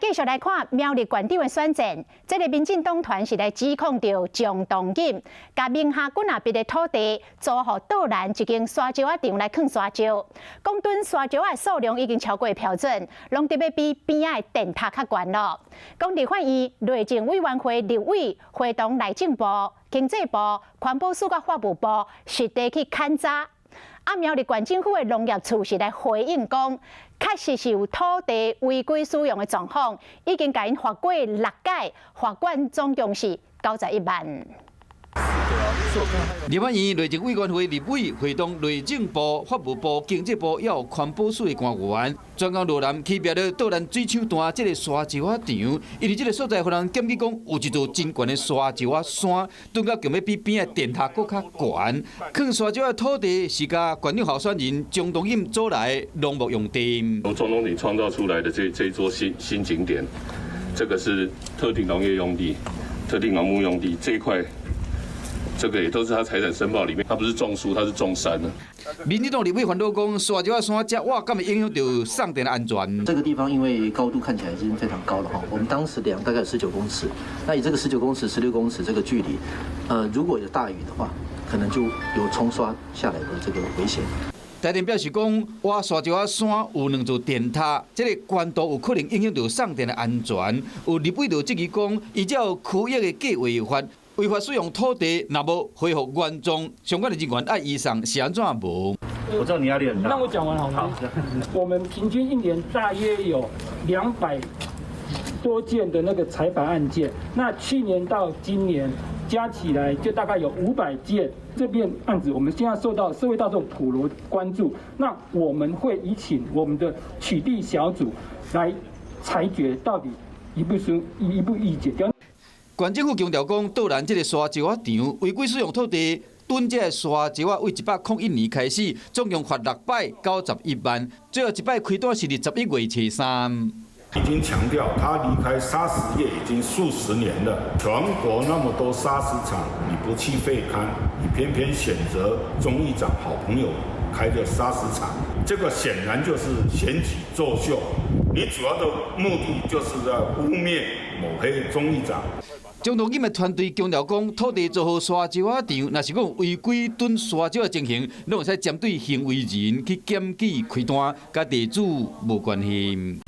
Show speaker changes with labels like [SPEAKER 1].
[SPEAKER 1] 继续来看苗栗县长的选战，这个民进党团是来指控着蒋东锦，甲名下几啊笔的土地租予岛南一间沙石仔场来放沙石，讲吨沙石仔数量已经超过标准，拢得要比边仔的电塔较悬咯。讲立法院内政委员会立委会同内政部、经济部、环保署甲法务部实地去勘查。苗栗县政府的农业处是来回应讲，确实是有土地违规使用的状况，已经甲因罚过6届，罚款总共是91万。
[SPEAKER 2] 立法院内政委员会立委会同内政部、法务部、经济部，也有环保署的官员，专工落南起标了岛南水手段这个沙石仔场，因为这个所在互人检举讲有一座真悬的沙石仔山，蹲到强要比边的电塔搁较悬。放沙石仔土地是甲县长候选人蒋东锦租来农牧用地。
[SPEAKER 3] 由总统你创造出来的这一座新景点，这个是特定农业用地、特定农牧用地这一块。这个也都是他财产申报里面，他不是种树，他是种山呢。
[SPEAKER 2] 民进党立委反对讲，沙石仔山这哇，敢会影响到送电的安全？
[SPEAKER 4] 这个地方因为高度看起来已经非常高了哈，我们当时量大概有19公尺，那以这个19公尺、16公尺这个距离，如果有大雨的话，可能就有冲刷下来的这个危险。
[SPEAKER 2] 台电表示讲，挖沙石仔山有2座电塔，这个关度有可能影响到送电的安全。有立委就质疑讲，依照区域的计划法。违法使用土地，若无恢复原状，相关的人员爱移送是安怎无？
[SPEAKER 5] 我知道你压力很大。
[SPEAKER 6] 那我讲完好吗？我们平均一年大约有200多件的那个采访案件，那去年到今年加起来就大概有500件。这件案子我们现在受到社会大众普罗关注，那我们会移请我们的取缔小组来裁决到底一步一解。
[SPEAKER 2] 县政府强调讲，岛南这个沙石仔场违规使用土地，囤这个沙石仔为101年开始，总共罚691万，最后一摆开单是11月初3。
[SPEAKER 7] 已经强调，他离开砂石业已经数十年了。全国那么多砂石场，你不去废刊，你偏偏选择钟议长好朋友开的砂石场，这个显然就是选举作秀。你主要的目的就是在污蔑、抹黑钟议长。
[SPEAKER 2] 蒋东锦的团队强调讲，土地做好沙石仔场，若是讲违规囤沙石的情形，拢会使针对行为人去检举开单，甲地主无关系。